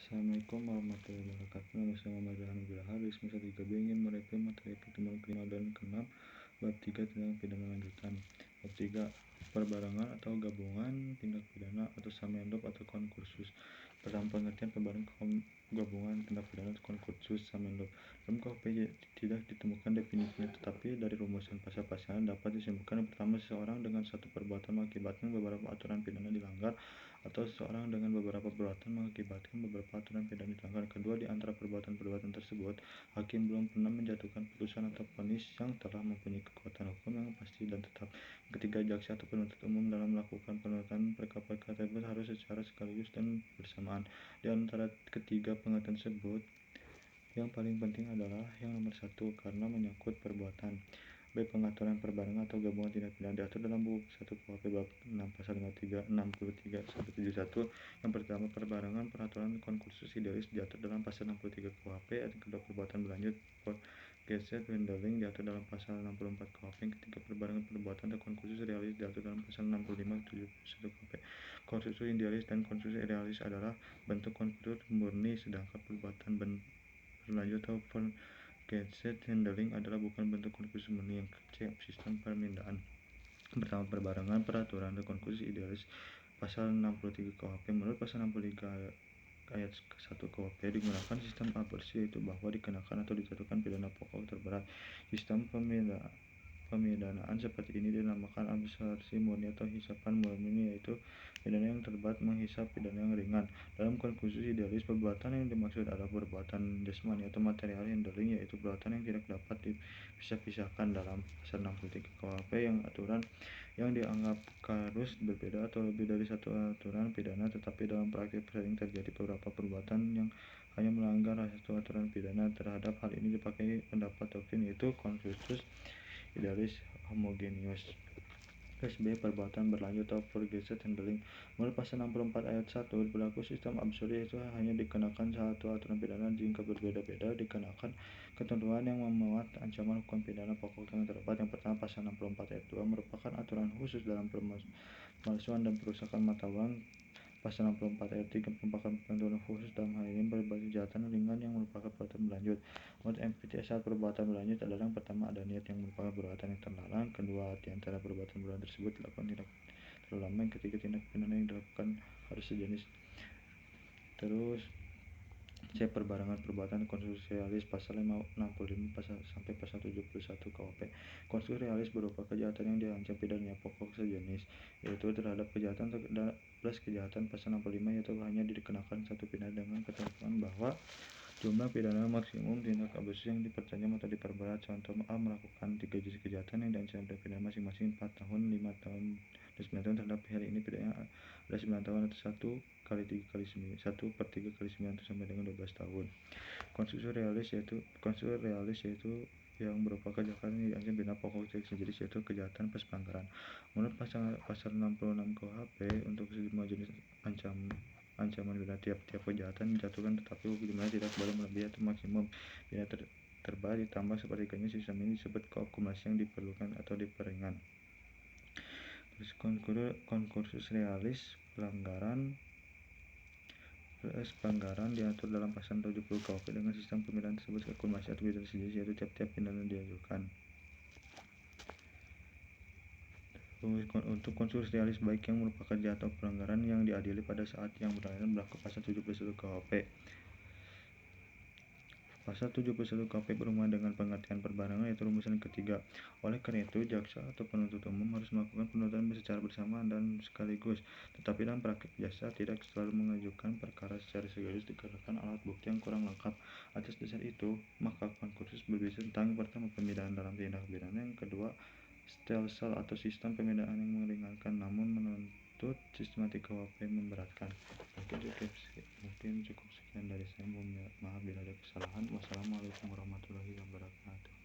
Assalamualaikum warahmatullahi wabarakatuh. Nama saya Muhammad Ilham Nugraha. Dari semester 3B ingin mereview materi pertemuan kelima dan keenam bab 3 tentang pidana lanjutan. Bab 3 perbarengan atau gabungan tindak pidana atau samendop atau konkursus. Pertama, pengertian perbarengan gabungan tindak pidana atau konkursus samendop. Dalam KUHP tidak ditemukan definisinya, tetapi dari rumusan pasal-pasal dapat disimpulkan. Yang pertama, seseorang dengan satu perbuatan mengakibatkan beberapa aturan pidana dilanggar, atau seseorang dengan beberapa perbuatan mengakibatkan beberapa aturan pidana dilanggar. Kedua, di antara perbuatan-perbuatan tersebut, hakim belum pernah menjatuhkan putusan atau vonis yang telah mempunyai kekuatan hukum yang pasti dan tetap. Ketiga, jaksa atau penuntut umum dalam melakukan penuntutan perkara tersebut harus secara sekaligus dan bersamaan. Di antara ketiga pengertian tersebut, yang paling penting adalah yang nomor satu, karena menyangkut perbuatan. B. Pengaturan perbarengan atau gabungan tindak pidana diatur dalam buku 1 KUHP bab 6 pasal 63-61. Yang pertama, perbarengan peraturan konkursus idealis diatur dalam pasal 63 KUHP. Yang kedua, perbuatan berlanjut geset handling diatur dalam pasal 64 KUHP. Yang ketiga, perbarengan perbuatan atau konkursus realis diatur dalam pasal 65-71 KUHP. Konkursus idealis dan konkursus realis adalah bentuk konkursus murni, sedangkan perbuatan berlanjut atau geset handling adalah bukan bentuk konkursus murni. Yang C. Sistem permintaan. Pertama, perbarengan peraturan atau konkursus idealis pasal 63 KUHP. Menurut pasal 63 ayat 1 KUHP digunakan sistem aborsi, yaitu bahwa dikenakan atau dijatuhkan pidana pokok terberat. Sistem pemidanaan seperti ini dinamakan absorpsi murni atau hisapan murni, yaitu pidana yang terberat menghisap pidana yang ringan. Dalam konkursus idealis, perbuatan yang dimaksud adalah perbuatan jasmani atau material handling, yaitu perbuatan yang tidak dapat dipisah-pisahkan. Dalam pasal 63 KUHP, yang aturan yang dianggap harus berbeda atau lebih dari satu aturan pidana, tetapi dalam praktik sering terjadi beberapa perbuatan yang hanya melanggar satu aturan pidana. Terhadap hal ini dipakai pendapat doktrin, yaitu konkursus idealis homogeneus. B. Perbuatan berlanjut atau progressive handling. Menurut pasal 64 ayat 1 berlaku sistem absurd, yaitu hanya dikenakan satu aturan pidana jika berbeda-beda dikenakan ketentuan yang memuat ancaman hukum pidana pokok yang terdapat. Yang pertama, pasal 64 ayat 2 merupakan aturan khusus dalam pemalsuan dan perusakan mata uang. Pasal 64 ayat 3 merupakan ketentuan khusus dalam hal ini berbagai kejahatan ringan yang merupakan perbuatan berlanjut. Menurut MPTS, perbuatan berlanjut adalah yang pertama, ada niat yang merupakan perbuatan yang terlarang. Kedua, di antara perbuatan berlanjut tersebut dilakukan tidak terlalu lama. Yang ketiga, tindak pidana yang dilakukan harus sejenis. Terus C. Perbarengan perbuatan konkursus realis pasal 65 sampai pasal 71 KUHP. Konkursus realis berupa kejahatan yang diancam pidana pokok sejenis, yaitu terhadap kejahatan plus kejahatan. Pasal 65 yaitu hanya dikenakan satu pidana dengan ketentuan bahwa jumlah pidana maksimum tindak aborsi yang dipertajam atau diperberat. Contoh, A melakukan 3 jenis kejahatan yang diancam pidana masing-masing 4 tahun, 5 tahun, dan 9 tahun. Terhadap hal ini pidana ada 9 tahun atau 1 kali 3 kali 9, 1 per 3 kali 9 sampai dengan 12 tahun. Konkursus realis yaitu yang berupa kejahatan yang diancam pidana pokok sejenis, yaitu kejahatan plus pelanggaran. Menurut pasal 66 KUHP, untuk semua jenis ancaman pidana tiap-tiap kejahatan dijatuhkan, tetapi jumlahnya tidak boleh melebihi atau maksimum pidana terberat ditambah sepertiganya. Sistem ini disebut akumulasi yang diperlukan atau diperingan. Terus konkursus realis pelanggaran diatur dalam pasal 70 KUHP. Dengan sistem pemilihan tersebut, akumulasi atau pidana sejenis, yaitu tiap-tiap pidana diajukan. Untuk konkursus realis baik yang merupakan kejahatan atau pelanggaran yang diadili pada saat yang berlaku pasal 71 KUHP. Pasal 71 KUHP berhubungan dengan pengertian perbarengan, yaitu rumusan ketiga. Oleh karena itu, jaksa atau penuntut umum harus melakukan penuntutan secara bersamaan dan sekaligus. Tetapi dalam praktik, jaksa tidak selalu mengajukan perkara secara sekaligus dikarenakan alat bukti yang kurang lengkap. Atas dasar itu, maka konkursus berbicara tentang pertama, pemidanaan dalam tindak pidana. Yang kedua, stelsel atau sistem pemidanaan yang meringankan, namun menuntut sistematik KUHP memberatkan. Mungkin cukup sekian dari saya. Mohon maaf bila ada kesalahan. Wassalamualaikum warahmatullahi wabarakatuh.